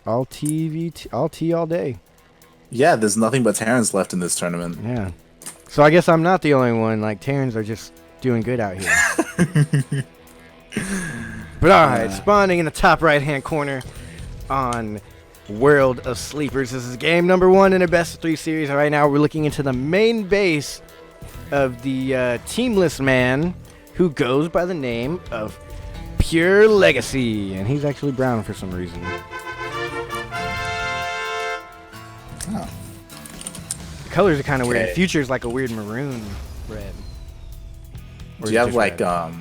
All TvT, all T all day. Yeah, there's nothing but Terrans left in this tournament. Yeah. So I guess I'm not the only one. Like, Terrans are just doing good out here. But alright, spawning in the top right-hand corner on World of Sleepers. This is game number 1 in a best of 3 series. Right now we're looking into the main base of the teamless man who goes by the name of PureLegacy. And he's actually brown for some reason. Oh. The colors are kind of Okay. weird. Future's like a weird maroon red. Or Do you is it have just like red?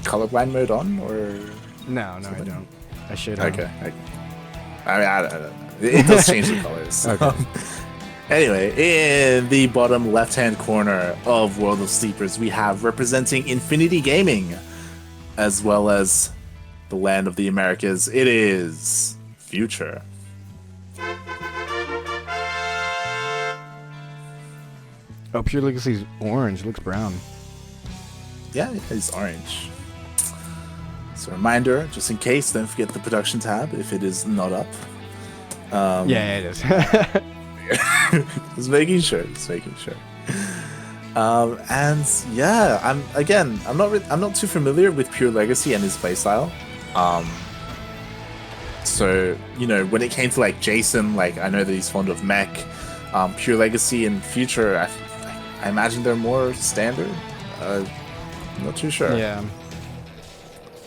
colorblind mode on or? No, I don't. I should. Okay. I mean, I don't know. It does change the colors. Okay. Anyway, in the bottom left-hand corner of World of Sleepers, we have representing Infinity Gaming, as well as the land of the Americas. It is Future. Oh, PureLegacy's orange. It looks brown. Yeah, it's orange. So a reminder, just in case, don't forget the production tab if it is not up. Yeah, it is. Just making sure. And yeah, I'm not too familiar with PureLegacy and his playstyle. So when it came to like Jason, like I know that he's fond of mech. PureLegacy and Future, I imagine they're more standard. I'm not too sure. Yeah.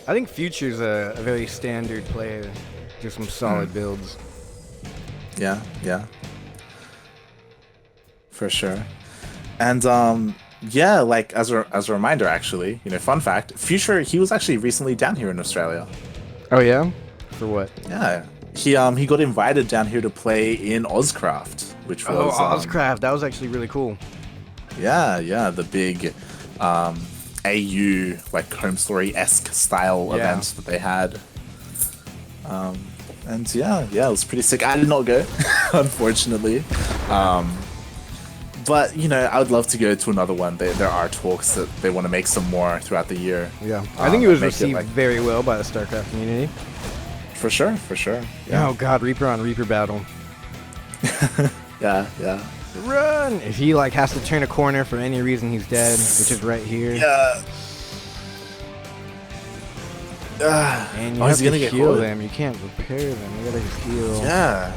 I think Future's a very standard player. Just some solid builds. Yeah. For sure. And yeah, like as a reminder, actually, fun fact, Future, he was actually recently down here in Australia. Oh yeah? For what? Yeah. He got invited down here to play in Ozcraft, which was Ozcraft. That was actually really cool. Yeah, the big AU like home story-esque style events that they had. And yeah, it was pretty sick. I did not go, unfortunately. But I would love to go to another one. There are talks that they want to make some more throughout the year. Yeah. I think it was make received very well by the StarCraft community. For sure. Oh god, Reaper on Reaper battle. Yeah. Run! If he like has to turn a corner for any reason, he's dead, which is right here. Yeah. And you have to heal them. You can't repair them. You gotta just heal. Yeah.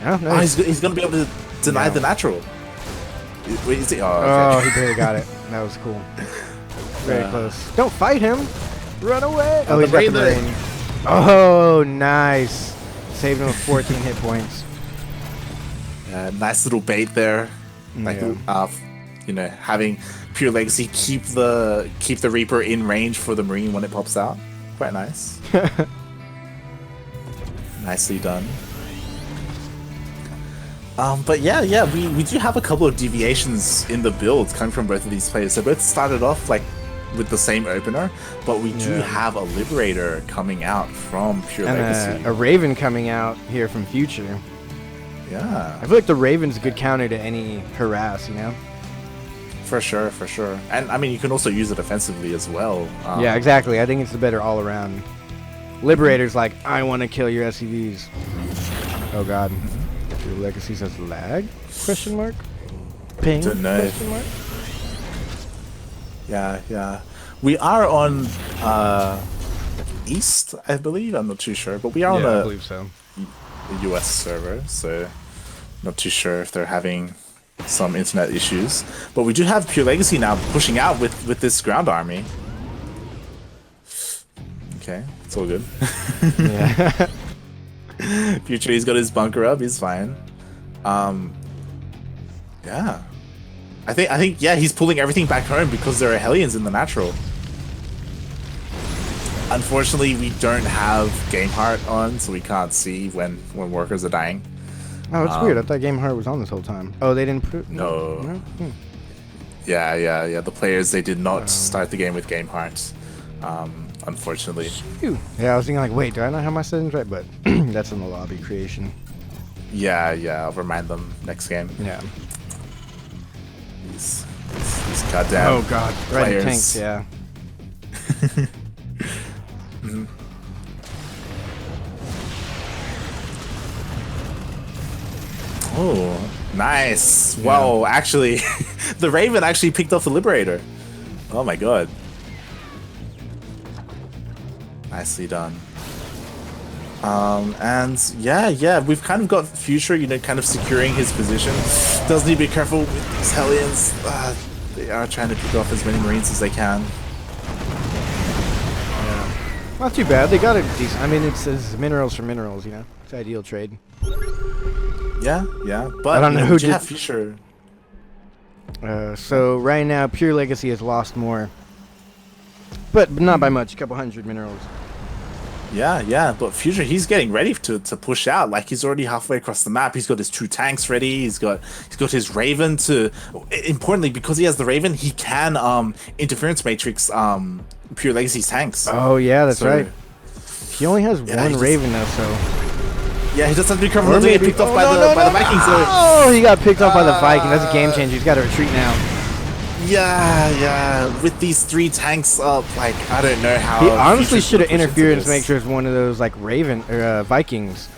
Oh, no. Oh, he's gonna be able to deny the natural. Wait, is he? Oh, Oh, okay. he barely got it. That was cool. Very close. Don't fight him. Run away. Oh, he's got the brain. Oh, nice. Saved him with 14 hit points. Nice little bait there. Like, having PureLegacy keep the Reaper in range for the Marine when it pops out. Quite nice. Nicely done. But yeah, we do have a couple of deviations in the builds coming from both of these players. So both started off like with the same opener, but we do have a Liberator coming out from PureLegacy. And a Raven coming out here from Future. Yeah. I feel like the Raven's a good counter to any harass, For sure. And I mean, you can also use it offensively as well. Yeah, exactly. I think it's the better all around. Liberator's like, I want to kill your SCVs. Oh god. PureLegacy says lag? Question mark? Ping? Don't know. Question mark? Yeah. We are on East, I believe. I'm not too sure, but we are on I a believe so. US server, so not too sure if they're having some internet issues. But we do have PureLegacy now pushing out with this ground army. Okay, it's all good. Yeah. Future, he's got his bunker up, he's fine. Yeah. I think he's pulling everything back home because there are Hellions in the natural. Unfortunately, we don't have Game Heart on, so we can't see when workers are dying. Oh, it's weird. I thought Game Heart was on this whole time. Oh, they didn't put... No. Yeah. The players, they did not start the game with Game Heart, unfortunately. Phew. Yeah, I was thinking like, wait, do I not have my settings right? But that's in the lobby creation. Yeah, I'll remind them next game. Yeah. These goddamn Oh god, right in the players. tanks, yeah. Oh, nice. Wow, actually, the Raven actually picked off the Liberator. Oh my god. Nicely done. And yeah, we've kind of got Future, you know, kind of securing his position. Does need to be careful with these Hellions. They are trying to pick off as many Marines as they can. Yeah. Not too bad. They got a decent. I mean, it's minerals for minerals, you know. It's ideal trade. Yeah, but I don't know who did have Future. So right now, PureLegacy has lost more, but not by much. A couple hundred minerals. Yeah, but Future, he's getting ready to push out. Like, he's already halfway across the map. He's got his 2 tanks ready. He's got his Raven to. Importantly, because he has the Raven, he can interference matrix PureLegacy's tanks. Oh yeah, that's right. He only has one Raven though, so. Yeah, he just has to be careful not to get picked off by the Vikings. Oh, he got picked off by the Vikings. That's a game changer. He's got to retreat now. Yeah. With these 3 tanks up, like, I don't know how. He honestly should have interfered to make sure it's one of those like Raven or Vikings,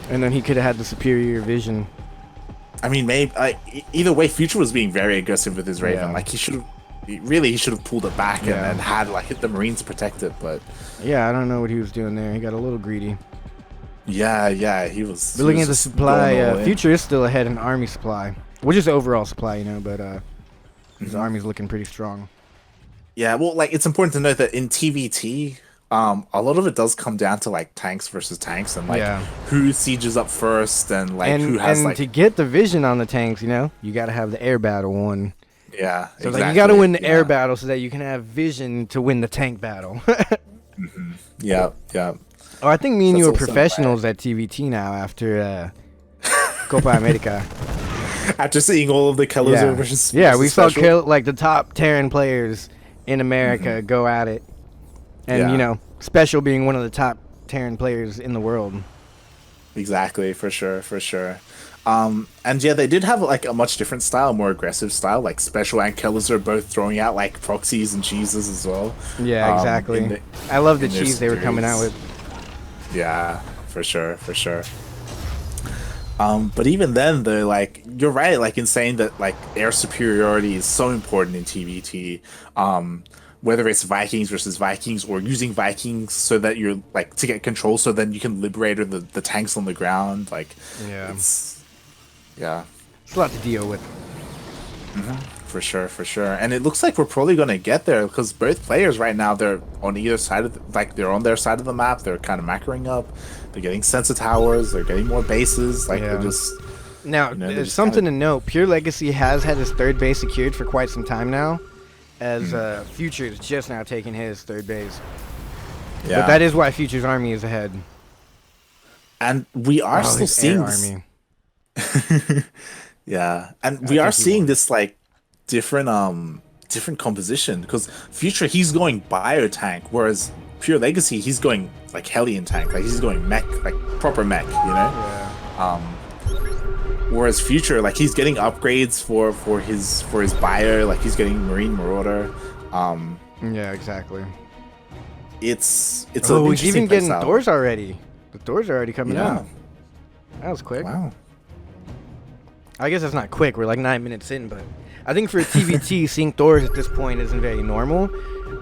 and then he could have had the superior vision. I mean, maybe either way, Future was being very aggressive with his Raven. Yeah. Like, he should have pulled it back and had like hit the Marines protect it. But yeah, I don't know what he was doing there. He got a little greedy. Yeah, he was. But looking at the supply, Future is still ahead in army supply, which is overall supply, you know. But his army's looking pretty strong. Yeah, well, like, it's important to note that in TvT, a lot of it does come down to like tanks versus tanks and like who sieges up first and like who has and like to get the vision on the tanks, you know, you got to have the air battle one. Yeah, so exactly. Like you got to win the air battle so that you can have vision to win the tank battle. Yeah. Oh, I think me and you are professionals at TvT now after Copa America. After seeing all of the colors versus we saw like the top Terran players in America go at it, and you know, Special being one of the top Terran players in the world. Exactly, for sure. And yeah, they did have like a much different style, more aggressive style. Like Special and Killers are both throwing out like proxies and cheeses as well. Yeah, exactly. I love the cheese they were coming out with. Yeah, for sure. But even then, though, like, you're right, like, in saying that like air superiority is so important in TvT. Whether it's Vikings versus Vikings or using Vikings so that you're like to get control, so then you can liberate the tanks on the ground. Like, it's a lot to deal with. For sure. And it looks like we're probably going to get there because both players right now, they're on either side of they're on their side of the map. They're kind of macroing up. They're getting sensor towers. They're getting more bases. Like, they're just. Now, there's something to note. PureLegacy has had his 3rd base secured for quite some time now, as Future is just now taking his 3rd base. Yeah. But that is why Future's army is ahead. And we are still seeing this. Army. Yeah, and we are seeing this like different composition because Future, he's going bio tank, whereas PureLegacy, he's going like Hellion tank, like he's going mech, like proper mech, you know. Whereas Future, like, he's getting upgrades for his bio, like he's getting Marine Marauder. Yeah, exactly. It's he's even getting doors already. The doors are already coming out. That was quick. Wow. I guess it's not quick. We're like 9 minutes in, but I think for a TvT, seeing doors at this point isn't very normal.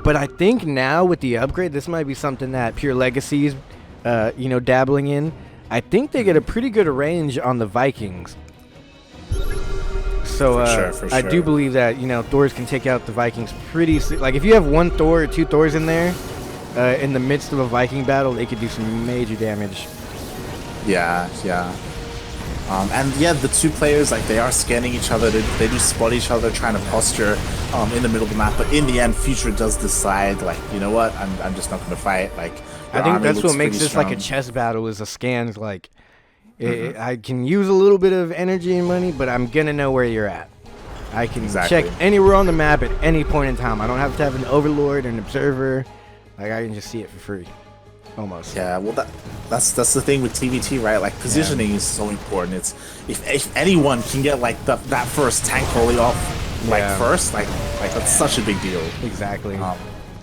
But I think now with the upgrade, this might be something that PureLegacy is, dabbling in. I think they get a pretty good range on the Vikings. So for sure. I do believe that, you know, Thors can take out the Vikings pretty like if you have 1 Thor or 2 Thors in there, in the midst of a Viking battle, they could do some major damage. Yeah. And yeah, the 2 players, like, they are scanning each other. They do spot each other, trying to posture in the middle of the map. But in the end, Future does decide, like, you know what? I'm just not going to fight. Like, I think that's what makes this like a chess battle. Is the scans like, I can use a little bit of energy and money, but I'm gonna know where you're at. I can check anywhere on the map at any point in time. I don't have to have an overlord or an observer. Like, I can just see it for free. Almost. Yeah, well, that's the thing with TvT, right? Like, positioning is so important. It's if anyone can get like that first tank rolling off first, like that's such a big deal. Exactly.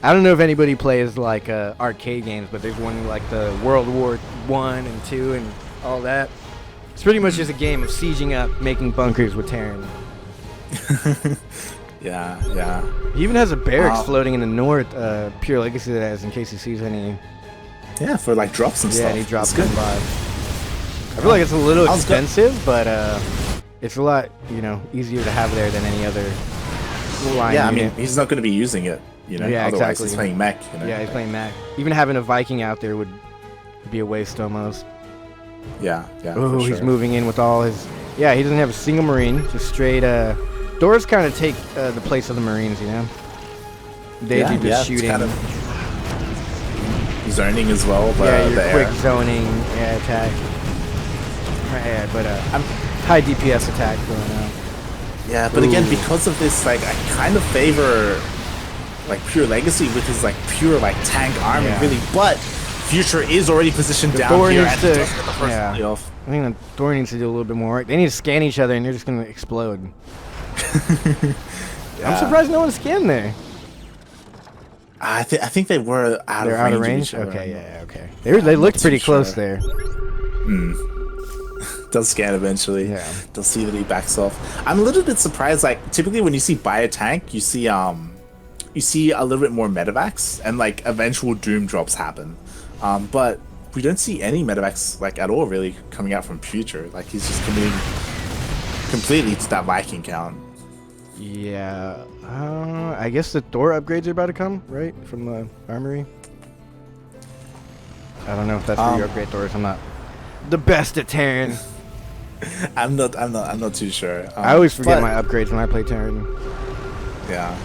I don't know if anybody plays like arcade games, but there's one like the World War I and II and all that. It's pretty much just a game of sieging up, making bunkers with Terran. Yeah. He even has a barracks floating in the north, PureLegacy that has in case he sees any. Yeah, for like drops and stuff. Yeah, and he drops them by. I feel like it's a little expensive, but it's a lot, easier to have there than any other line. Yeah, unit. I mean, he's not going to be using it, Yeah, otherwise exactly. he's playing mech, Yeah, he's playing mech. Even having a Viking out there would be a waste almost. Yeah. Oh, he's moving in with all his... Yeah, he doesn't have a single Marine, just straight... Doors kind of take the place of the Marines, They do the shooting. Kind of zoning as well. Yeah, your quick zoning attack. Yeah, but high DPS attack going on. Yeah, but again, because of this, like, I kind of favor like PureLegacy with his like pure like tank army, really. But Future is already positioned down here and does get the first playoff. I think the Thor needs to do a little bit more work. They need to scan each other and they're just gonna explode. I'm surprised no one scanned there. I think they were out of range. Okay, okay. They looked pretty close there. Does scan eventually. Yeah. They'll see that he backs off. I'm a little bit surprised. Like typically when you see buy a tank, you see a little bit more medevacs and like eventual doom drops happen. But we don't see any medevacs like at all really coming out from Future. Like he's just committing completely to that Viking count. Yeah. I guess the Thor upgrades are about to come, right? From the armory. I don't know if that's where you upgrade Thors. I'm not the best at Terran. I'm not too sure. I always forget my upgrades when I play Terran. Yeah.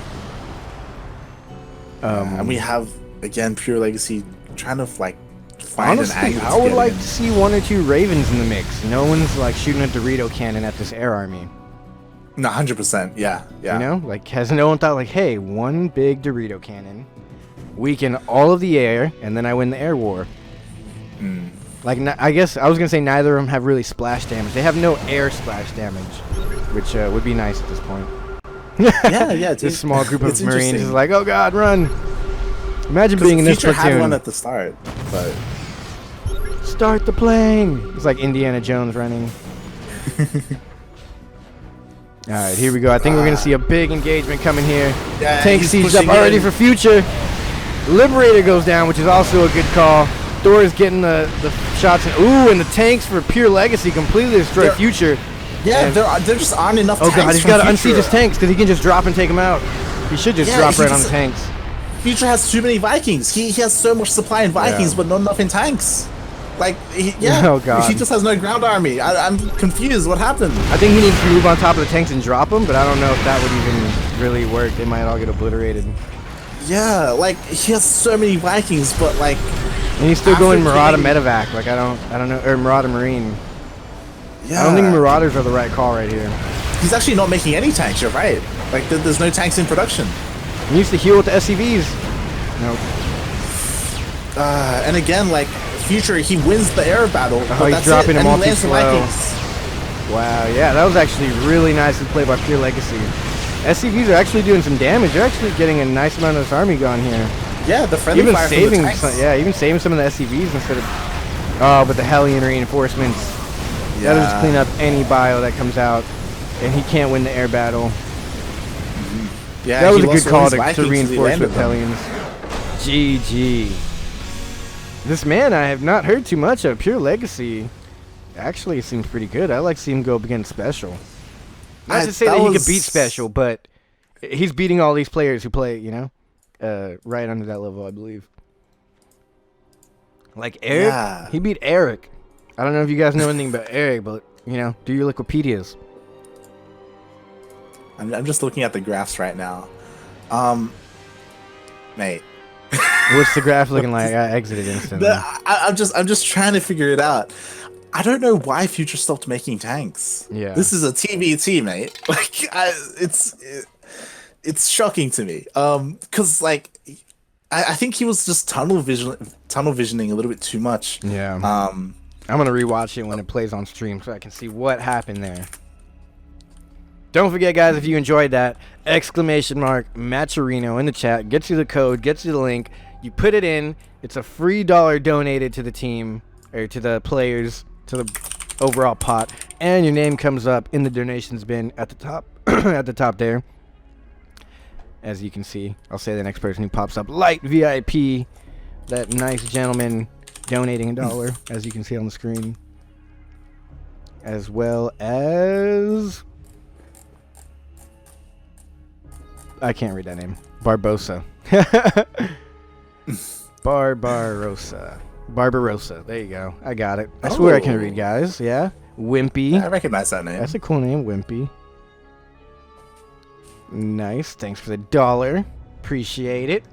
And we have again PureLegacy trying to like find an angle. I would like to see 1 or 2 Ravens in the mix. No one's like shooting a Dorito cannon at this air army. No, 100%. Yeah. Like has no one thought like, hey, 1 big Dorito cannon, weaken all of the air, and then I win the air war. Like I guess I was gonna say neither of them have really splash damage. They have no air splash damage, which would be nice at this point. yeah. This small group of Marines is like, oh god, run! Imagine being in this platoon. Future had one at the start, but start the plane. It's like Indiana Jones running. All right, here we go. I think we're gonna see a big engagement coming here. Yeah, Tank sieged up already for Future. Liberator goes down, which is also a good call. Thor is getting the shots. And the tanks for PureLegacy completely destroy Future. Yeah, there just aren't enough tanks. Oh god, he's got to unseat his tanks because he can just drop and take them out. He should just drop right on the tanks. Future has too many Vikings. He has so much supply in Vikings, but not enough in tanks. Like, oh god, he just has no ground army. I'm confused. What happened? I think he needs to move on top of the tanks and drop them, but I don't know if that would even really work. They might all get obliterated. Yeah, like he has so many Vikings, but like, and he's still going Marauder Medevac. Like I don't know, or Marauder Marine. Yeah, I don't think Marauders are the right call right here. He's actually not making any tanks. You're right. Like there's no tanks in production. He needs to heal with the SCVs. Nope. And again, like Future, he wins the air battle. Oh, he's dropping them all too slow. Wow, yeah, that was actually really nicely played by PureLegacy. SCVs are actually doing some damage. They're actually getting a nice amount of this army going here. Yeah, the friendly even fire saving, from the tanks. even saving some of the SCVs instead of. Oh, but the Hellion reinforcements. Yeah. That'll just clean up any bio that comes out, and he can't win the air battle. Yeah, that was a good call to reinforce with Hellions. GG. This man I have not heard too much of. PureLegacy actually seems pretty good. I like to see him go up against Special. Not to say that he could beat Special, but he's beating all these players who play, right under that level, I believe. Like Eric, he beat Eric. I don't know if you guys know anything about Eric, but, do your Wikipedias. I'm just looking at the graphs right now. Mate. What's the graph looking like? I exited instantly. I'm just trying to figure it out. I don't know why Future stopped making tanks. Yeah. This is a TvT, mate. Like, it's shocking to me. Cause like, I think he was just tunnel visioning a little bit too much. Yeah. I'm gonna rewatch it when it plays on stream so I can see what happened there. Don't forget, guys, if you enjoyed that, ! Matcherino in the chat. Gets you the code, gets you the link. You put it in. It's a free $1 donated to the team, or to the players, to the overall pot, and your name comes up in the donations bin at the top, at the top there. As you can see, I'll say the next person who pops up, Light VIP, that nice gentleman donating $1, as you can see on the screen, as well as I can't read that name, Barbosa. Barbarossa. There you go. I got it. I swear I can read, guys. Yeah. Wimpy. Yeah, I recognize that name. That's a cool name, Wimpy. Nice. Thanks for the $1. Appreciate it.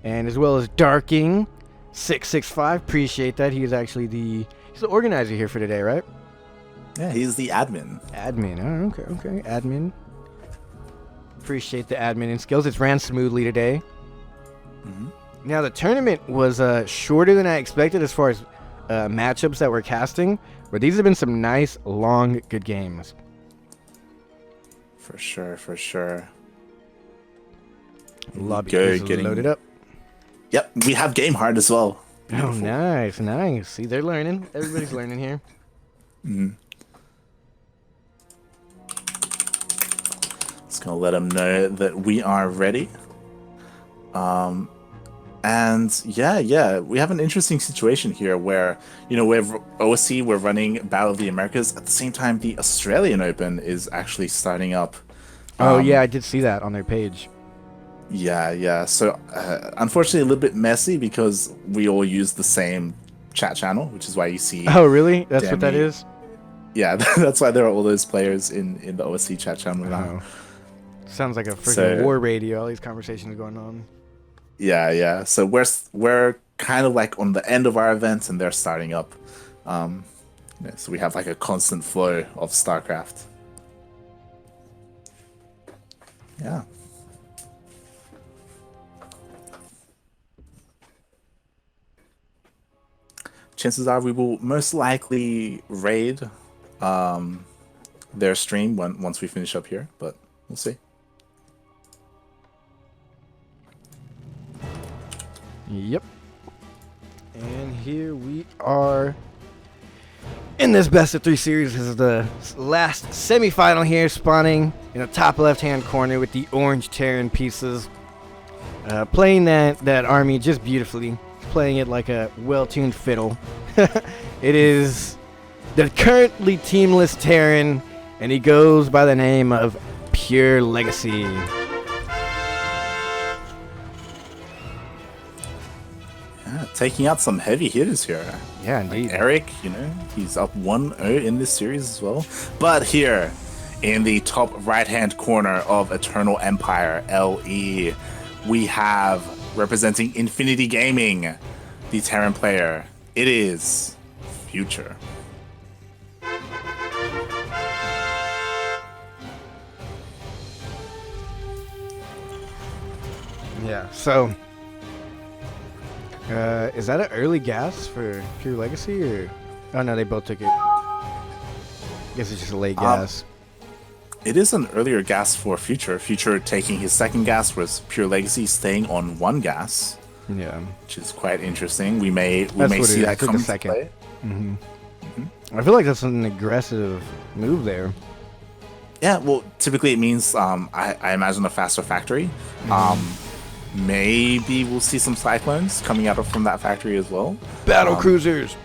And as well as Darking 665. Appreciate that. He's actually he's the organizer here for today, right? Yeah, he's the admin. Admin. Oh, okay. Admin. Appreciate the admin skills. It's ran smoothly today. Mm-hmm. Now, the tournament was shorter than I expected as far as matchups that we're casting, but these have been some nice, long, good games. For sure. Lobby is loaded up. Yep, we have game hard as well. Beautiful. Oh, nice. See, they're learning. Everybody's learning here. Mm-hmm. Just gonna let them know that we are ready. And yeah, we have an interesting situation here where, we're OSC, we're running Battle of the Americas. At the same time, the Australian Open is actually starting up. Oh, yeah, I did see that on their page. Yeah. So, unfortunately, a little bit messy because we all use the same chat channel, which is why you see... Oh, really? That's what that is? Yeah, that's why there are all those players in the OSC chat channel now. Sounds like a freaking war radio, all these conversations going on. Yeah. So we're kind of like on the end of our events, and they're starting up. So we have like a constant flow of StarCraft. Yeah. Chances are we will most likely raid their stream once we finish up here, but we'll see. Yep. And here we are in this best of 3 series. This is the last semifinal here, spawning in the top left-hand corner with the orange Terran pieces. Playing that army just beautifully. Playing it like a well-tuned fiddle. It is the currently teamless Terran, and he goes by the name of PureLegacy. Taking out some heavy hitters here. Yeah, indeed. Like Eric, he's up 1-0 in this series as well. But here, in the top right-hand corner of Eternal Empire LE, we have, representing Infinity Gaming, the Terran player. It is Future. Yeah, so... is that an early gas for PureLegacy, or... Oh, no, they both took it. I guess it's just a late gas. It is an earlier gas for Future. Future taking his second gas, was PureLegacy staying on 1 gas. Yeah. Which is quite interesting. We may see that come into play. Mm-hmm. Mm-hmm. I feel like that's an aggressive move there. Yeah, well, typically it means, I imagine, a faster factory. Mm-hmm. Maybe we'll see some Cyclones coming out from that factory as well. Battle cruisers.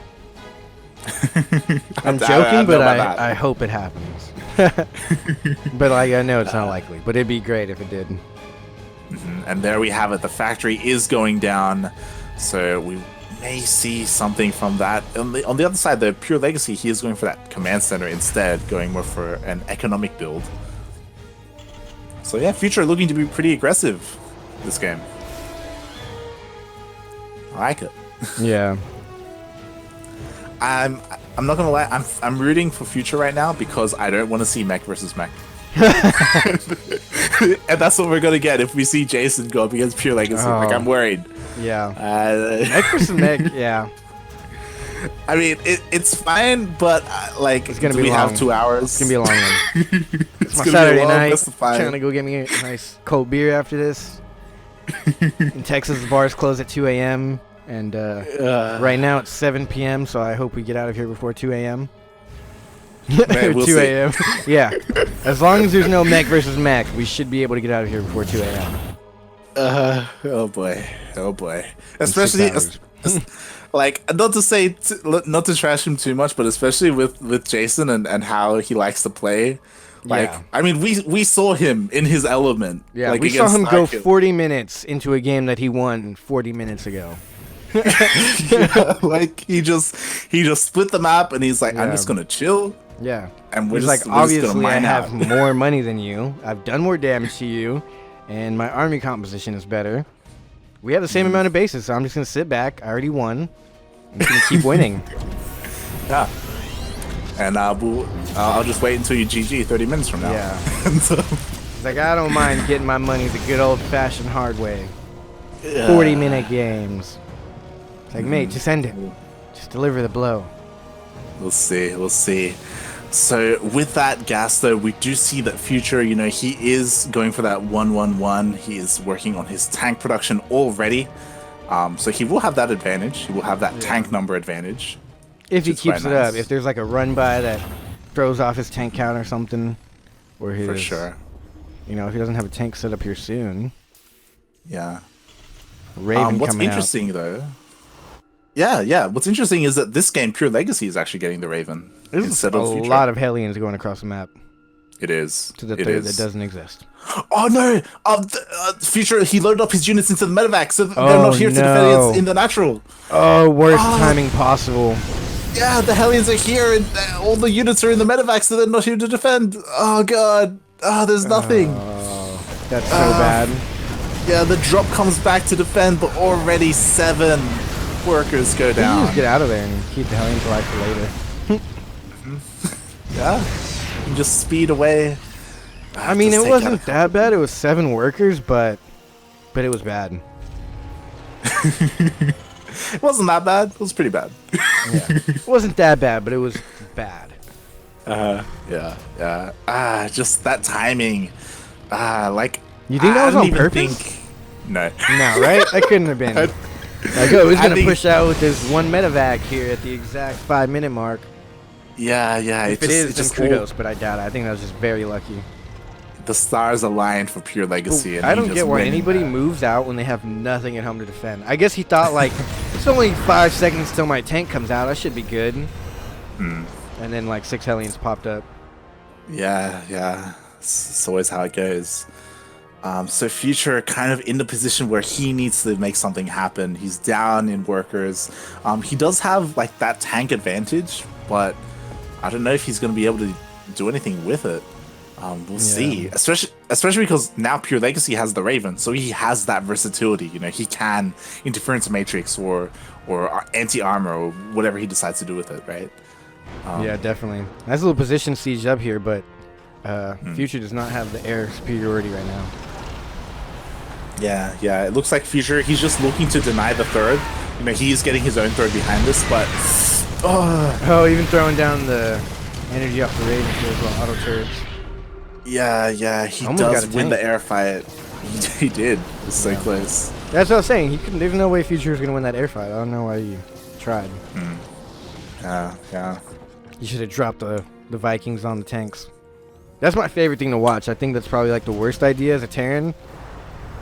I'm joking, but I hope it happens. But I know it's not likely. But it'd be great if it did. Mm-hmm. And there we have it. The factory is going down, so we may see something from that. On the other side, the PureLegacy, he is going for that command center instead, going more for an economic build. So yeah, Future looking to be pretty aggressive this game. I like it. Yeah. I'm not gonna lie, I'm rooting for Future right now because I don't want to see mech versus mech. And that's what we're gonna get if we see Jason go up against PureLegacy. Oh. Like, I'm worried. Yeah. Mech versus mech, yeah. I mean, it's fine, but it's gonna be we long. have 2 hours. It's gonna be a long one. It's my gonna Saturday be long, night. that's fine. Trying to go get me a nice cold beer after this. In Texas, the bars close at 2 a.m. And right now it's 7 p.m., so I hope we get out of here before 2 a.m. We'll 2 see. a.m. Yeah. As long as there's no mech versus mech, we should be able to get out of here before 2 a.m. Oh boy. In 6 Especially, hours. like, not to trash him too much, but especially with Jason and how he likes to play. Like, Yeah. I mean, we saw him in his element. Yeah, like, we saw him go Starkid. 40 minutes into a game that he won 40 minutes ago. Yeah, like he just split the map and he's like, I'm Yeah. just gonna chill. Yeah. And we're He's just, like, we're just gonna obviously, I mine have out. more money than you. I've done more damage to you. And my army composition is better. We have the same amount of bases, so I'm just going to sit back. I already won. I'm just going to keep winning. Yeah. And I'll just wait until you GG 30 minutes from now. Yeah. And so, He's like, I don't mind getting my money the good old-fashioned hard way. yeah. 40-minute games. It's like, mate, just end it. Just deliver the blow. We'll see. So with that gas though, we do see that Future, you know, he is going for that 1-1-1. He is working on his tank production already. So he will have that advantage. He will have that tank number advantage. If he which is quite keeps it up. nice. If there's like a run-by that throws off his tank count or something. Or his, For sure. You know, if he doesn't have a tank set up here soon. Yeah. Raven What's coming interesting though. Yeah. What's interesting is that this game, PureLegacy, is actually getting the Raven There's instead a of Future. lot of Hellions going across the map It is. to the It third is. that doesn't exist. Oh no! Future, he loaded up his units into the medevac, so they're Oh, not here to defend no. against in the natural. Oh, worst Ah. timing possible. Yeah, the Hellions are here, and all the units are in the medevac, so they're not here to defend. Oh god! There's nothing. Oh, that's so bad. Yeah, the drop comes back to defend, but already 7 workers go You can down. just get out of there and keep the Hellions alive for later. Yeah, you can just speed away. I mean, Just it take wasn't out- that bad. It was 7 workers, but it was bad. It wasn't that bad. It was pretty bad. It wasn't that bad, but it was bad. Yeah. Just that timing. Like. You think that I was don't on even purpose? think- No. No, right? That couldn't have been. Like, oh, he's I going to think- push out with this 1 medevac here at the exact 5-minute mark. Yeah. If it just, is, it's then just kudos, but I doubt it. I think that was just very lucky. the stars aligned for PureLegacy. And I he don't just get why went anybody in that. moves out when they have nothing at home to defend. I guess he thought, like, it's only 5 seconds till my tank comes out. I should be good. And then, like, 6 Hellions popped up. Yeah. It's always how it goes. So Future kind of in the position where he needs to make something happen. He's down in workers. He does have like that tank advantage, but I don't know if he's going to be able to do anything with it. We'll see. Especially because now PureLegacy has the Raven, so he has that versatility. You know, he can interference matrix or anti-armor or whatever he decides to do with it, right? Yeah, definitely. Nice little position siege up here, but Future does not have the air superiority right now. Yeah. It looks like Future, he's just looking to deny the third. You know, he's getting his own third behind this, but Oh, even throwing down the energy off the Raven here as well, auto turrets. yeah, he Almost got does a win the tank. air fight. He did. It's so close. That's what I was saying. He couldn't, there's no way Future was going to win that air fight. I don't know why you tried. Yeah. You should have dropped the Vikings on the tanks. That's my favorite thing to watch. I think that's probably like the worst idea as a Terran.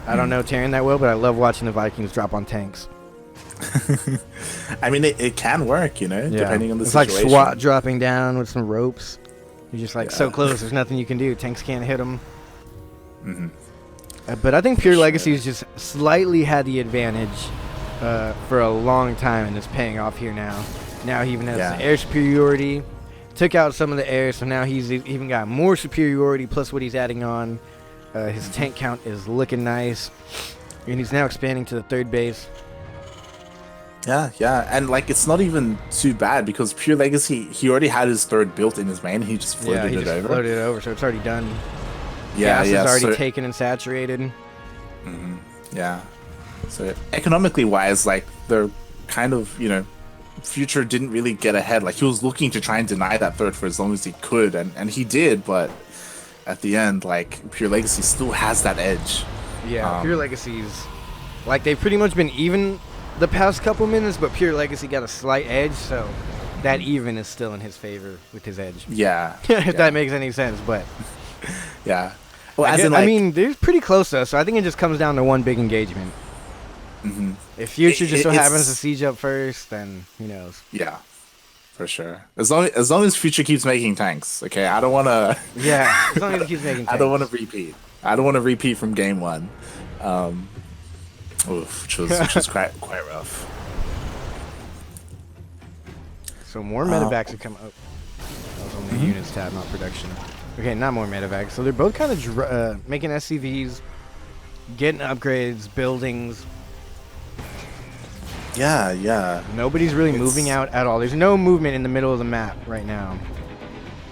I don't know Terran that well, but I love watching the Vikings drop on tanks. I mean, it can work, you know, depending on the it's situation. like SWAT dropping down with some ropes. You're just like so close. There's nothing you can do. Tanks can't hit them. But I think PureLegacy's just slightly had the advantage for a long time, and it's paying off here now. Now he even has the air superiority. Took out some of the air, so now he's even got more superiority plus what he's adding on. His tank count is looking nice, and he's now expanding to the third base. Yeah, and like it's not even too bad because PureLegacy, he already had his third built in his main. He just floated he it just over. floated it over, so it's already done. Yeah, Gas is already so, taken and saturated. yeah. So economically wise, like they're kind of, you know, Future didn't really get ahead. Like he was looking to try and deny that third for as long as he could, and he did, but at the end, like PureLegacy still has that edge. Yeah, PureLegacy's like they've pretty much been even the past couple minutes, but PureLegacy got a slight edge, so that even is still in his favor with his edge. Yeah. If that makes any sense, but yeah. Well, I mean, they're pretty close though, so I think it just comes down to one big engagement. Mm-hmm. If Future just so happens to siege up first, then who knows? Yeah, for sure. As long as Future keeps making tanks, okay. I don't want to. Yeah, as long as he keeps making tanks. I don't want to repeat. I don't want to repeat from game one. Which was quite rough. So more medevacs are coming up. That was on the units tab, not production. Okay, not more medevacs. So they're both kind of making SCVs, getting upgrades, buildings. Yeah. Nobody's really moving out at all. There's no movement in the middle of the map right now.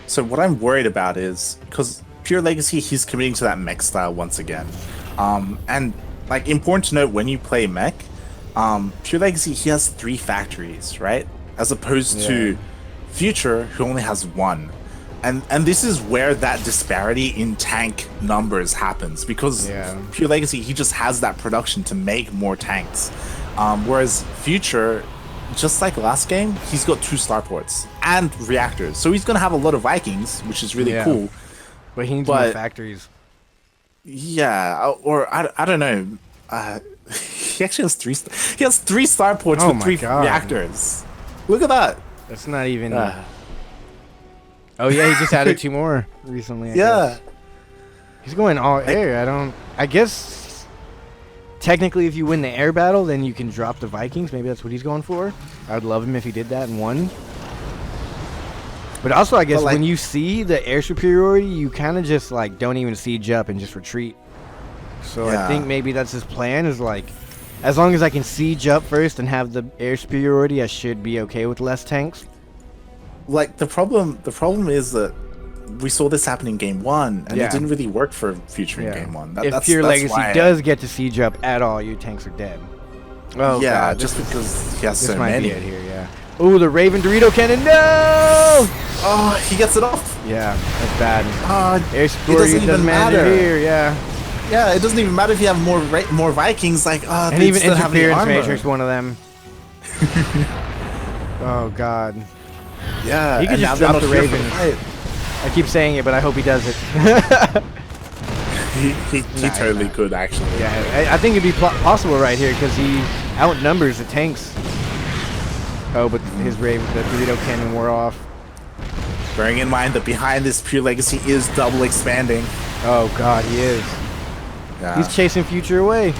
So what I'm worried about is, because PureLegacy, he's committing to that mech style once again. And like, important to note when you play mech, PureLegacy, he has 3 factories, right? As opposed to Future, who only has 1. And this is where that disparity in tank numbers happens, because PureLegacy, he just has that production to make more tanks. Whereas Future, just like last game, he's got 2 starports and reactors. So he's going to have a lot of Vikings, which is really cool. But he needs more factories. Yeah, or I don't know. He actually has 3 starports with 3 reactors. Look at that. That's not even... Oh, yeah, he just added 2 more recently. I guess. He's going all air. I guess... Technically, if you win the air battle, then you can drop the Vikings. Maybe that's what he's going for. I would love him if he did that and won. But also, I guess, when you see the air superiority, you kind of just, like, don't even siege up and just retreat. So I think maybe that's his plan, is, like, as long as I can siege up first and have the air superiority, I should be okay with less tanks. Like, the problem is that we saw this happen in game 1, and it didn't really work for Future in game 1. If PureLegacy does get to siege up at all, your tanks are dead. Oh, yeah, God, just because he has so might many. Be it here, yeah. Oh, the Raven Dorito Cannon, no! Oh, he gets it off. Yeah, that's bad. Air superiority doesn't matter here, Yeah, it doesn't even matter if you have more Vikings. Like, and even interference matrix, one of them. Oh God. Yeah, he could just drop the Raven. I keep saying it, but I hope he does it. he totally could, actually. Yeah, I think it'd be possible right here because he outnumbers the tanks. Oh, but his Raven, the Dorito Cannon wore off. Bearing in mind that behind this PureLegacy is double expanding. Oh God, he is. Yeah. He's chasing Future away.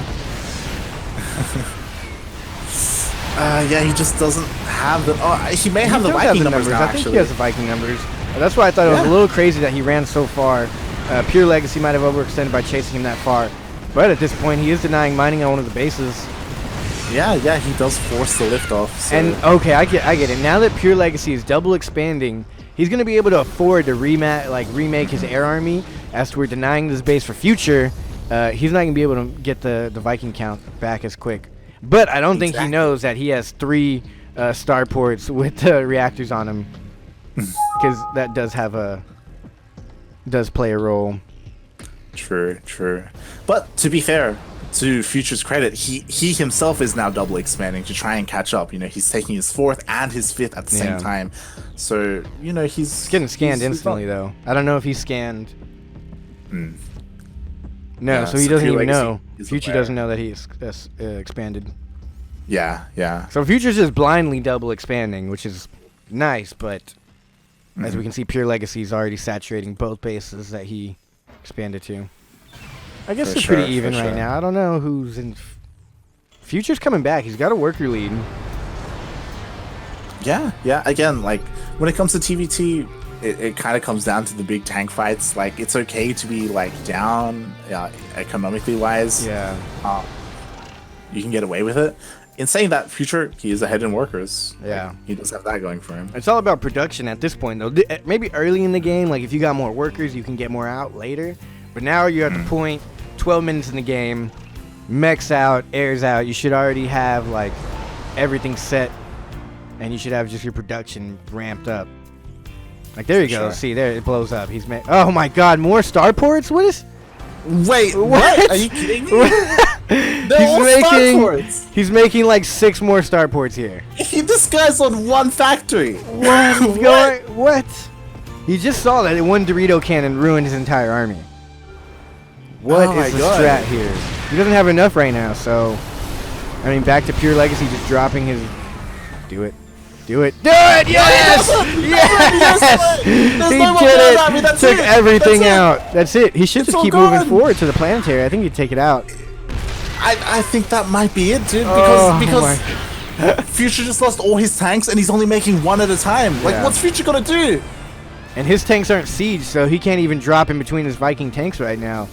Yeah, he just doesn't have the... Oh, he may have the Viking numbers now, I think he has the Viking numbers. That's why I thought it was a little crazy that he ran so far. PureLegacy might have overextended by chasing him that far. But at this point, he is denying mining on one of the bases. Yeah, he does force the lift off. So. And, okay, I get it. Now that PureLegacy is double expanding, he's going to be able to afford to remake his air army. As we're denying this base for Future, he's not going to be able to get the Viking count back as quick. But I don't think he knows that he has 3 starports with reactors on him, because that does play a role. True. But to be fair, to Future's credit, he himself is now double expanding to try and catch up. You know, he's taking his 4th and his 5th at the same time. So, you know, he's getting scanned instantly, though. I don't know if he's scanned. No, so he doesn't even know. Future doesn't know that he's expanded. Yeah. So Future's just blindly double expanding, which is nice, but as we can see, PureLegacy is already saturating both bases that he expanded to. I guess they're pretty even right now. I don't know who's in... Future's coming back. He's got a worker lead. Yeah. Again, like, when it comes to TvT, it kind of comes down to the big tank fights. Like, it's okay to be, like, down economically wise. Yeah. You can get away with it. In saying that, Future, he is ahead in workers. Yeah. Like, he does have that going for him. It's all about production at this point, though. Maybe early in the game, like, if you got more workers, you can get more out later. But now you're at the point, 12 minutes in the game, mechs out, airs out. You should already have, like, everything set, and you should have just your production ramped up. Like, there you go. See, there, it blows up. Oh, my God, more starports? What is... Wait, what? Are you kidding me? They're all starports. He's making like 6 more starports here. This guy's on 1 factory. What? What? You just saw that one Dorito cannon ruined his entire army. What is the strat here? He doesn't have enough right now, so... I mean, back to PureLegacy, just dropping his... Do it. Do it. Do it! Yes! Yes! He did it! Took everything out. That's it. He should just keep moving forward to the planetary. I think he'd take it out. I think that might be it, dude. Because Future just lost all his tanks, and he's only making 1 at a time. Like, what's Future gonna do? And his tanks aren't siege, so he can't even drop in between his Viking tanks right now.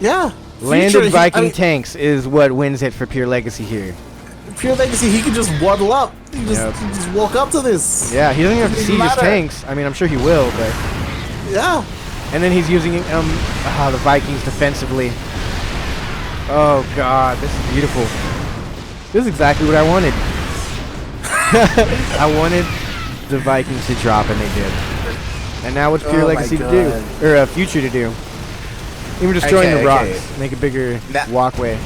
Yeah. Landed Viking tanks is what wins it for PureLegacy here. PureLegacy, he can just waddle up. He can just walk up to this. Yeah, he doesn't even have to siege his tanks. I mean, I'm sure he will, but... Yeah. And then he's using the Vikings defensively. Oh, God. This is beautiful. This is exactly what I wanted. I wanted the Vikings to drop, and they did. And now what's PureLegacy to do? Or Future to do? Even destroying the rocks. Make a bigger walkway.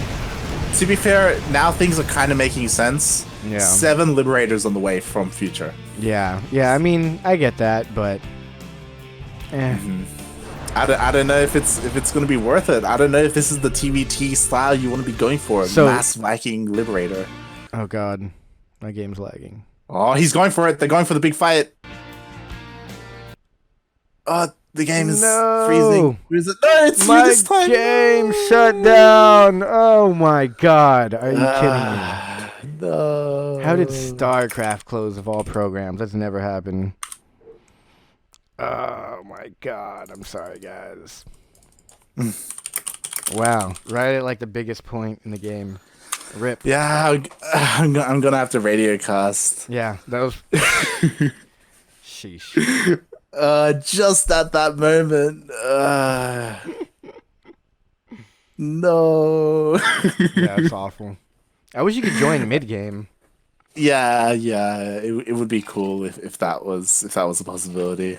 To be fair, now things are kind of making sense. Yeah. 7 Liberators on the way from Future. Yeah. Yeah, I mean, I get that, but... I don't know if it's going to be worth it. I don't know if this is the TvT style you want to be going for. So, Mass Viking Liberator. Oh, God. My game's lagging. Oh, he's going for it. They're going for the big fight. Oh, the game is freezing. Where's it? No, it's my this time. Game shut down. Oh, my God. Are you kidding me? No. How did StarCraft close of all programs? That's never happened. Oh my God! I'm sorry, guys. Wow, right at like the biggest point in the game. Rip. Yeah, I'm gonna have to radio cast. Yeah, that was. Sheesh. Just at that moment. No. Yeah, it's awful. I wish you could join mid game. Yeah, it would be cool if that was a possibility.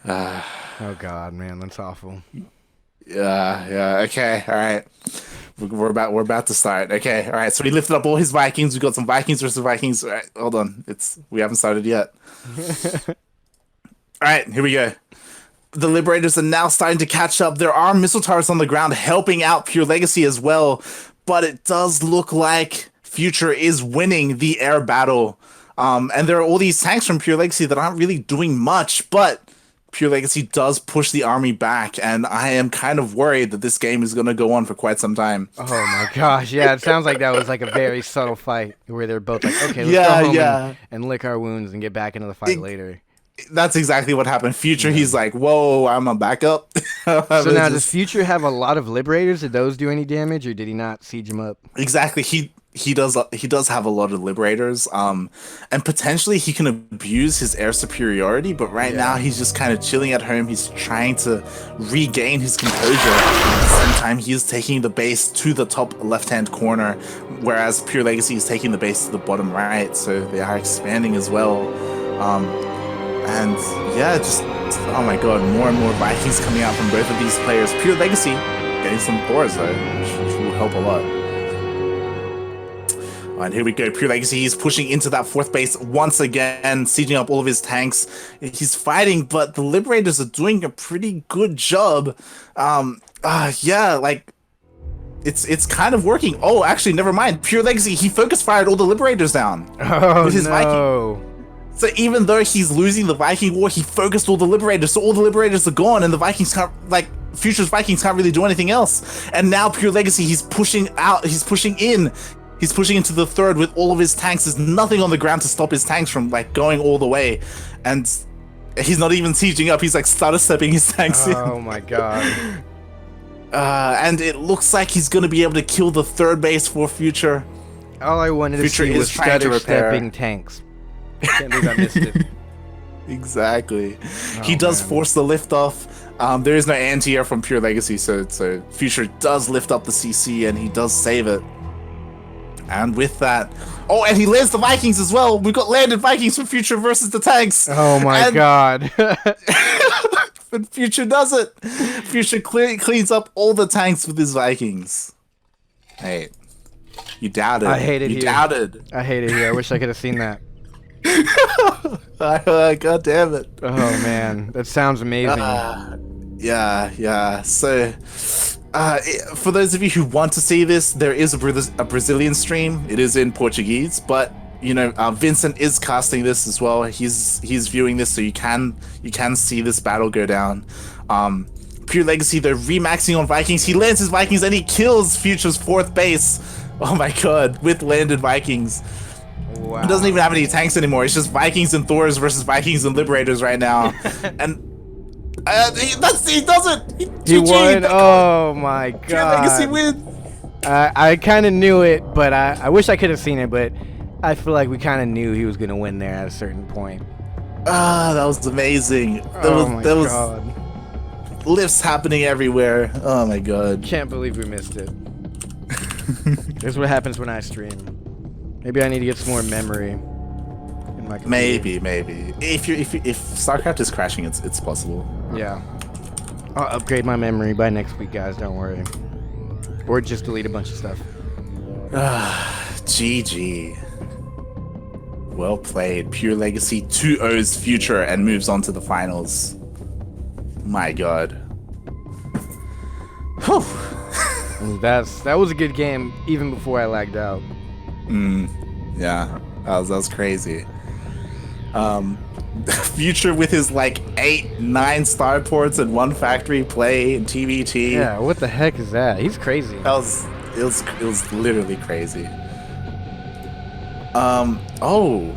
Oh God, man, that's awful. Yeah. Okay, all right. We're about to start. Okay, all right. So we lifted up all his Vikings. We got some Vikings versus Vikings. All right, hold on. We haven't started yet. All right, here we go. The Liberators are now starting to catch up. There are missile turrets on the ground helping out PureLegacy as well, but it does look like Future is winning the air battle. And there are all these tanks from PureLegacy that aren't really doing much, but PureLegacy does push the army back, and I am kind of worried that this game is going to go on for quite some time. Oh my gosh, yeah, it sounds like that was like a very subtle fight where they're both like, okay, let's go home and lick our wounds and get back into the fight later. That's exactly what happened. Future, he's like, whoa, I'm a backup. So now, does Future have a lot of Liberators? Did those do any damage, or did he not siege them up? Exactly, he does have a lot of Liberators, and potentially he can abuse his air superiority, but right now he's just kind of chilling at home. He's trying to regain his composure. At the same time, he is taking the base to the top left-hand corner, whereas PureLegacy is taking the base to the bottom right, so they are expanding as well. And yeah, just, oh my God, more and more Vikings coming out from both of these players. PureLegacy getting some Thors though, which will help a lot. And here we go, PureLegacy is pushing into that 4th base once again, sieging up all of his tanks. He's fighting, but the Liberators are doing a pretty good job. Yeah, like, it's kind of working. Oh, actually, never mind. PureLegacy, he focus fired all the Liberators down with his Viking. So even though he's losing the Viking war, he focused all the Liberators, so all the Liberators are gone, and the Vikings can't, like, Future's Vikings can't really do anything else. And now PureLegacy, he's pushing out, he's pushing in. He's pushing into the 3rd with all of his tanks. There's nothing on the ground to stop his tanks from, like, going all the way. And he's not even sieging up. He's, like, stutter stepping his tanks in. Oh, my God. And it looks like he's going to be able to kill the 3rd base for Future. All I wanted to see was stutter stepping tanks. I can't believe I missed it. Exactly. He does force the lift off. There is no anti-air from PureLegacy, so Future does lift up the CC, and he does save it. And with that... Oh, and he lands the Vikings as well! We've got landed Vikings for Future versus the tanks! Oh my God. But Future does it! Future cleans up all the tanks with his Vikings. Hey, you doubted. I hate it you here. doubted. I hate it here. I wish I could have seen that. God damn it. Oh man, that sounds amazing. Yeah. So, for those of you who want to see this, there is a Brazilian stream. It is in Portuguese, but you know, Vincent is casting this as well. He's viewing this, so you can see this battle go down. PureLegacy, they're remaxing on Vikings. He lands his Vikings and he kills Future's 4th base. Oh my god, with landed Vikings. Wow. He doesn't even have any tanks anymore. It's just Vikings and Thors versus Vikings and Liberators right now. And he doesn't. He won. Oh my god. PureLegacy wins. I kind of knew it, but I wish I could have seen it, but I feel like we kind of knew he was going to win there at a certain point. That was amazing. There was lifts happening everywhere. Oh my god. Can't believe we missed it. This is what happens when I stream. Maybe I need to get some more memory in my computer. Maybe. If StarCraft is crashing, it's possible. Yeah. I'll upgrade my memory by next week, guys. Don't worry. Or just delete a bunch of stuff. GG. Well played. PureLegacy 2-0's Future and moves on to the finals. My god. Whew. That was a good game, even before I lagged out. Yeah, that was crazy. Future with his like 8-9 starports and 1 factory play in TvT. Yeah, what the heck is that? He's crazy. It was literally crazy. Oh,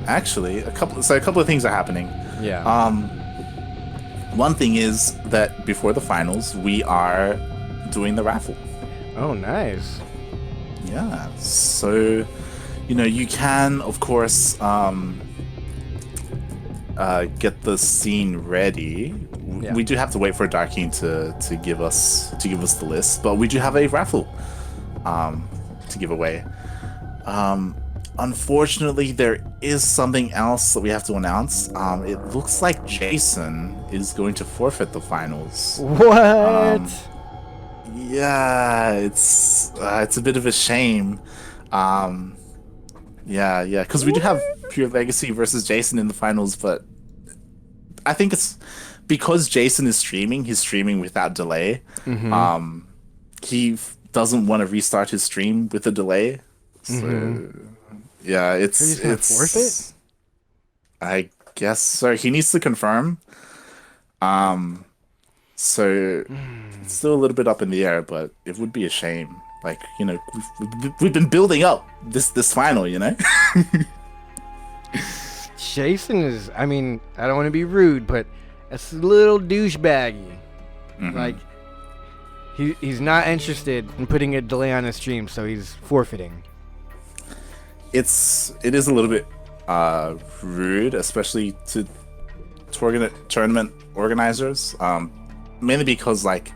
actually, a couple of things are happening. Yeah. One thing is that before the finals, we are doing the raffle. Oh, nice. Yeah. So, you know, you can, of course, get the scene ready. Yeah. We do have to wait for Darking to give us the list, but we do have a raffle to give away. Unfortunately, there is something else that we have to announce. It looks like Jason is going to forfeit the finals. What? Yeah, it's a bit of a shame. Yeah, because we do have PureLegacy versus Jason in the finals, but I think it's because Jason is streaming. He's streaming without delay. Mm-hmm. He doesn't want to restart his stream with a delay. So yeah, it's forfeit. I guess so. He needs to confirm. So it's still a little bit up in the air, but it would be a shame. Like, you know, we've been building up this final, you know. Jason is, I mean, I don't want to be rude, but it's a little douchebaggy. Like, he's not interested in putting a delay on his stream, so he's forfeiting. It is a little bit rude, especially to tournament organizers. Mainly because, like,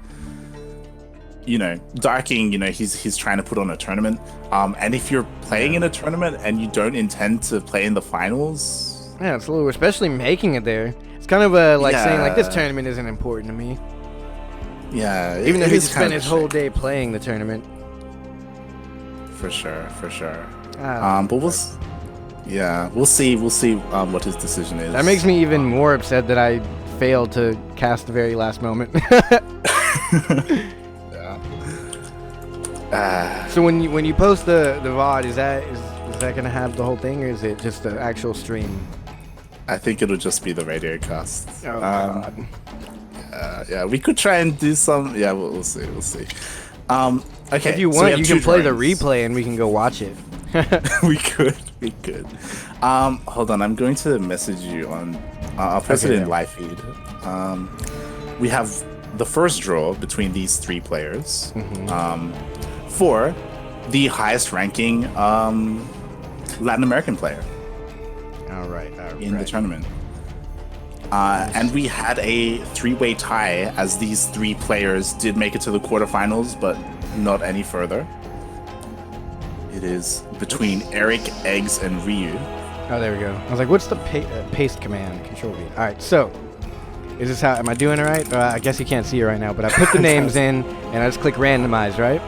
you know, Darking, you know, he's trying to put on a tournament. And if you're playing in a tournament and you don't intend to play in the finals, yeah, it's a little, especially making it there. It's kind of saying like, this tournament isn't important to me. Yeah, even if he spent his whole day playing the tournament. For sure. But we'll see what his decision is. That makes me even more upset that I failed to cast the very last moment. So when you post the VOD, is that gonna have the whole thing, or is it just the actual stream? I think it'll just be the radio cast. Oh god. Yeah, we could try and do some. Yeah, we'll see. Okay. If you want, you can play the replay and we can go watch it. We could. Hold on, I'm going to message you on. I'll post it in live feed. We have the first draw between these 3 players for the highest ranking Latin American player. All right. In the tournament. And we had a 3-way tie, as these 3 players did make it to the quarterfinals, but not any further. It is between Eric, Eggs, and Ryu. Oh, there we go. I was like, what's the paste command? Control V. All right, so is this how? Am I doing it right? I guess you can't see it right now, but I put the names in and I just click randomize, right?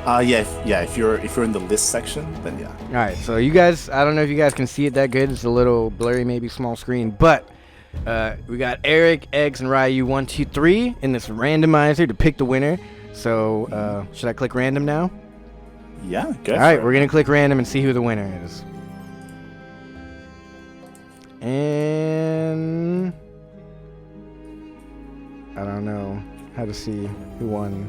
If you're in the list section, then yeah. All right, so you guys, I don't know if you guys can see it that good. It's a little blurry, maybe small screen, but we got Eric, Eggs, and Ryu 1, 2, 3 in this randomizer to pick the winner. So should I click random now? Yeah, go. All right, we're gonna click random and see who the winner is. And I don't know how to see who won.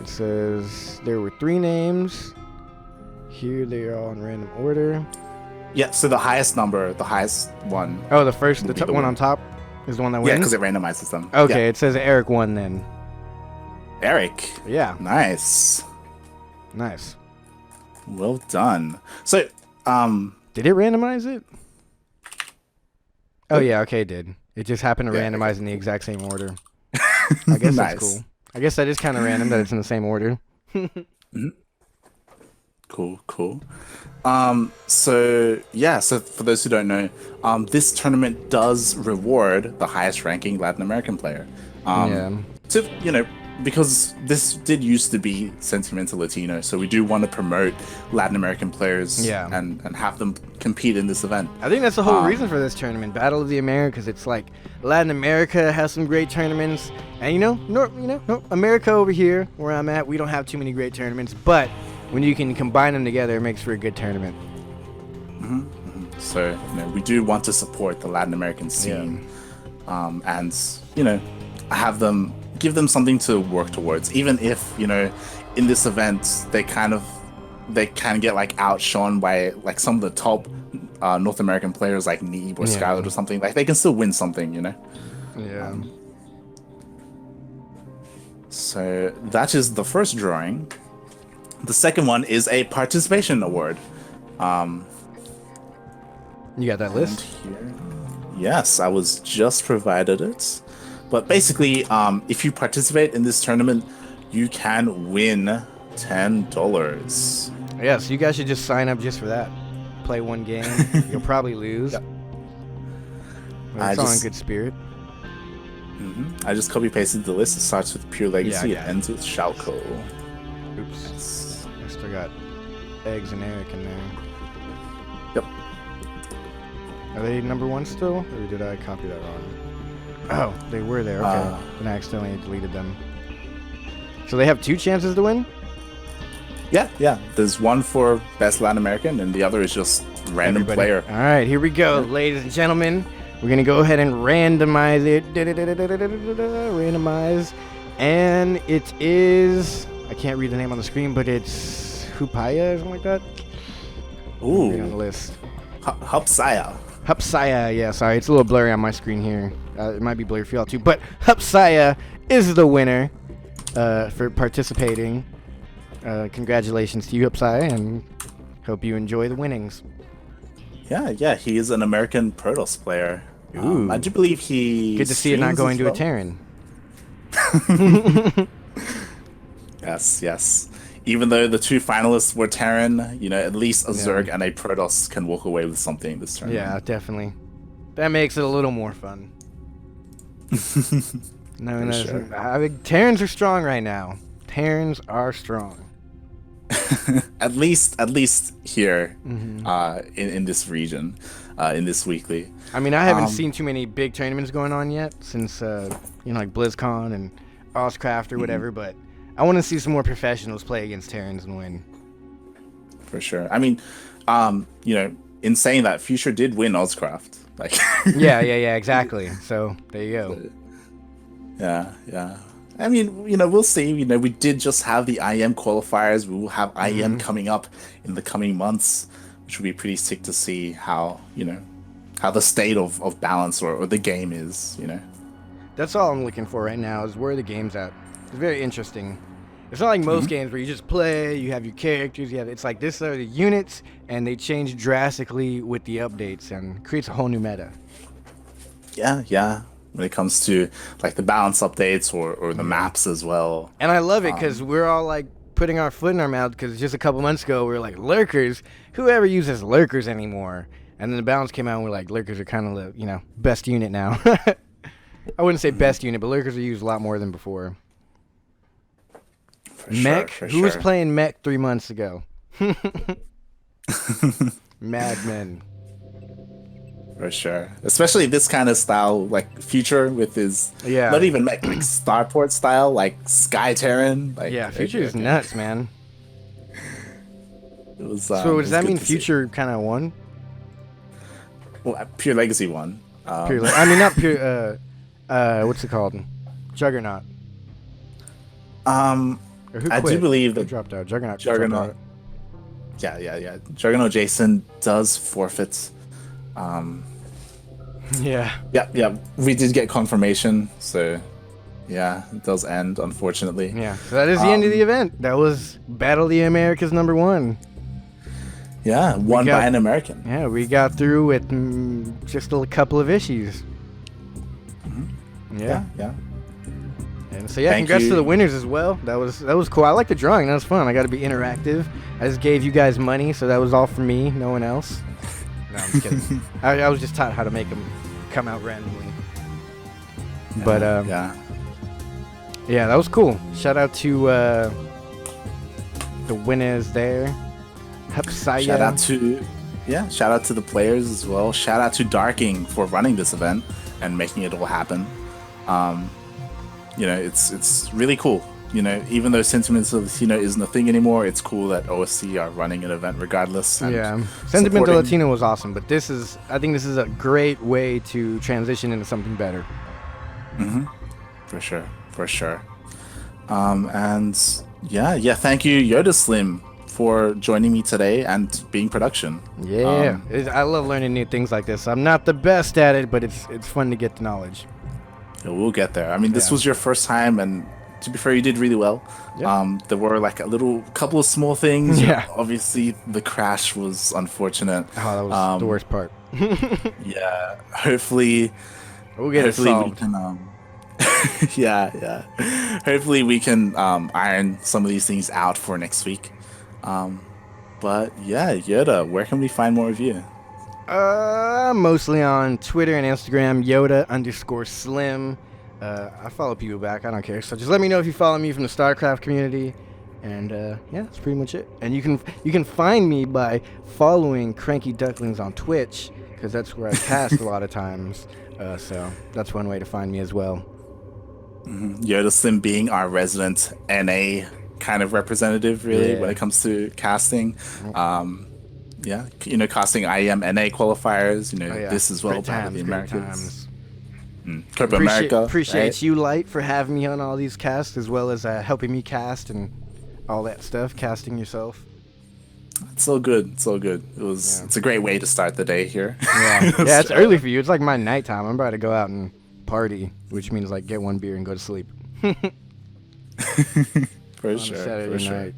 It says there were 3 names. Here they are all in random order. Yeah, so the highest one. Oh, the one on top is the one that wins? Yeah, because it randomizes them. Okay, yeah. It says Eric won then. Eric. Yeah. Nice. Well done. So, did it randomize it? Oh, yeah, okay, it did. It just happened to randomize in the exact same order. I guess that's cool. I guess that is kind of random that it's in the same order. Cool. So for those who don't know, this tournament does reward the highest ranking Latin American player. Because this did used to be Sentimental Latino, so we do want to promote Latin American players and have them compete in this event. I think that's the whole reason for this tournament, Battle of the Americas. It's like Latin America has some great tournaments, and America over here where I'm at, we don't have too many great tournaments, but when you can combine them together, it makes for a good tournament. So we do want to support the Latin American scene, and give them something to work towards, even if in this event they can get like outshone by like some of the top North American players like Neeb or Skylar or something. Like they can still win something, So that is the first drawing. The second one is a participation award. You got that list? Here, yes, I was just provided it. But basically, if you participate in this tournament, you can win $10. Yeah, so you guys should just sign up just for that. Play one game. You'll probably lose. Yep. But it's all in good spirit. I just copy-pasted the list. It starts with PureLegacy. It ends with Shalco. Oops. I still got Eggs and Eric in there. Yep. Are they number 1 still? Or did I copy that wrong? Oh, they were there. Okay. And I accidentally deleted them. So they have 2 chances to win? Yeah. There's one for Best Latin American, and the other is just random player. All right, here we go, ladies and gentlemen. We're going to go ahead and randomize it. Randomize. And it is... I can't read the name on the screen, but it's Hupaya or something like that. Ooh. On the list. Hupsaya. Hupsaya, yeah, sorry. It's a little blurry on my screen here. It might be blurry for y'all too. But Hupsaya is the winner for participating. Congratulations to you, Hupsaya, and hope you enjoy the winnings. Yeah, he is an American Protoss player. Ooh. I do believe he... Good to see it not going to a Terran. Yes. Even though the 2 finalists were Terran, at least a Zerg and a Protoss can walk away with something this tournament. Yeah, definitely. That makes it a little more fun. Terrans are strong right now. Terrans are strong. at least here in this region, in this weekly. I mean, I haven't seen too many big tournaments going on yet since like BlizzCon and StarCraft or whatever, but I want to see some more professionals play against Terrans and win. For sure. I mean, in saying that, Future did win StarCraft. Like yeah, exactly. So there you go. Yeah. I mean, we'll see. We did just have the IM qualifiers. We will have IM coming up in the coming months, which will be pretty sick to see how the state of balance or the game is. That's all I'm looking for right now is where the game's at. It's very interesting. It's not like most games where you just play, you have your characters, it's like this are the units, and they change drastically with the updates and creates a whole new meta. Yeah. When it comes to like the balance updates or the maps as well. And I love it because we're all like putting our foot in our mouth because just a couple months ago we were like, lurkers, whoever uses lurkers anymore? And then the balance came out and we're like, lurkers are kind of the best unit now. I wouldn't say best unit, but lurkers are used a lot more than before. Mech? Who was playing Mech 3 months ago? Madmen. For sure. Especially this kind of style, like Future with his not even like Starport style, like Sky Terran. Like, Future is nuts, man. It was, so does that mean Future kind of won? Well, PureLegacy won. I mean, not Pure. What's it called? Juggernaut. I do believe that dropped out. Juggernaut. Yeah. Juggernaut Jason does forfeit. Yeah. We did get confirmation, so yeah, it does end, unfortunately. Yeah, so that is the end of the event. That was Battle of the Americas #1. Yeah, won by an American. Yeah, we got through with just a couple of issues. Mm-hmm. Yeah. And so congrats to the winners as well. That was cool. I like the drawing. That was fun. I got to be interactive. I just gave you guys money, so that was all for me, no one else. No, I'm just kidding. I was just taught how to make them come out randomly. But yeah, that was cool. Shout out to the winners there. Shout out to the players as well. Shout out to Darking for running this event and making it all happen. It's really cool. Even though Sentiments of Latino isn't a thing anymore, it's cool that OSC are running an event regardless. And Sentiments of Latino was awesome, but I think this is a great way to transition into something better. Mm-hmm. For sure. And thank you, Yodaslim, for joining me today and being production. Yeah, I love learning new things like this. I'm not the best at it, but it's fun to get the knowledge. We'll get there. I mean, this was your first time, and to be fair, you did really well. Yeah. There were like a couple of small things. Yeah. Obviously, the crash was unfortunate. Oh, that was the worst part. Yeah. Hopefully it solved. We can. Hopefully, we can iron some of these things out for next week. But yeah, Yoda, where can we find more of you? Mostly on Twitter and Instagram, Yoda_Slim. I follow people back. I don't care. So just let me know if you follow me from the StarCraft community. And that's pretty much it. And you can find me by following CranKy Ducklings on Twitch, because that's where I cast a lot of times. So that's one way to find me as well. Mm-hmm. Yodaslim being our resident NA kind of representative, really, when it comes to casting. Casting IEM NA qualifiers. This as well, Battle of the Americans. Copa America. Appreciate you, Light, for having me on all these casts, as well as helping me cast and all that stuff, casting yourself. It's so good. It's a great way to start the day here. Yeah, it's early for you. It's like my nighttime. I'm about to go out and party, which means like get one beer and go to sleep. For sure. Saturday night.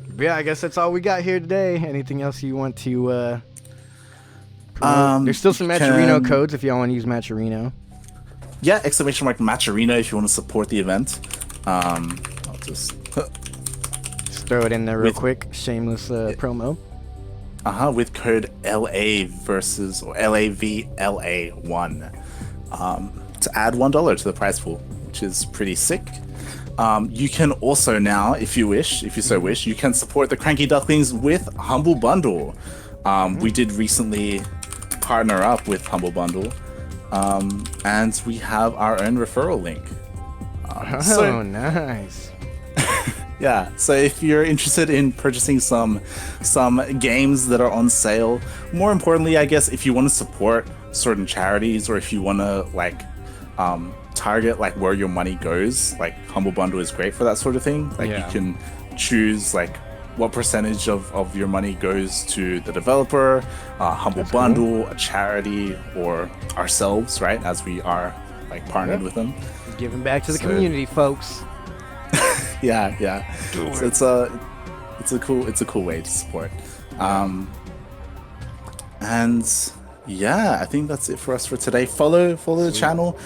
But yeah, I guess that's all we got here today. Anything else you want to there's still some Matcherino codes if y'all want to use Matcherino. Yeah, !Matcherino if you want to support the event. I'll just throw it in there real quick. Shameless promo. With code LAVersus or LAVLA1 to add $1 to the prize pool, which is pretty sick. You can also now, if you so wish, you can support the CranKy Ducklings with Humble Bundle. We did recently partner up with Humble Bundle, and we have our own referral link. Nice. Yeah, so if you're interested in purchasing some games that are on sale, more importantly, I guess, if you want to support certain charities, or if you want to target like where your money goes, like Humble Bundle is great for that sort of thing. You can choose like what percentage of your money goes to the developer, Humble Bundle, a charity, or ourselves, right, as we are like partnered with them. Giving back to the community, folks. Yeah. So it's a cool way to support. And yeah, I think that's it for us for today. Follow the channel,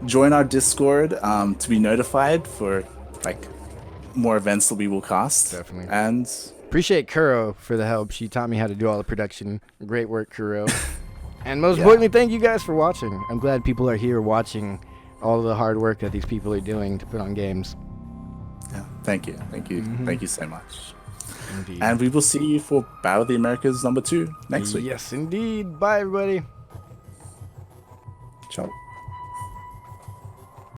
join our Discord to be notified for like more events that we will cast. Definitely. And appreciate Kuro for the help. She taught me how to do all the production. Great work, Kuro. And most importantly, thank you guys for watching. I'm glad people are here watching all the hard work that these people are doing to put on games. Yeah. Thank you. Thank you. Thank you so much. Indeed. And we will see you for Battle of the Americas #2 next week. Yes, indeed. Bye, everybody. Ciao.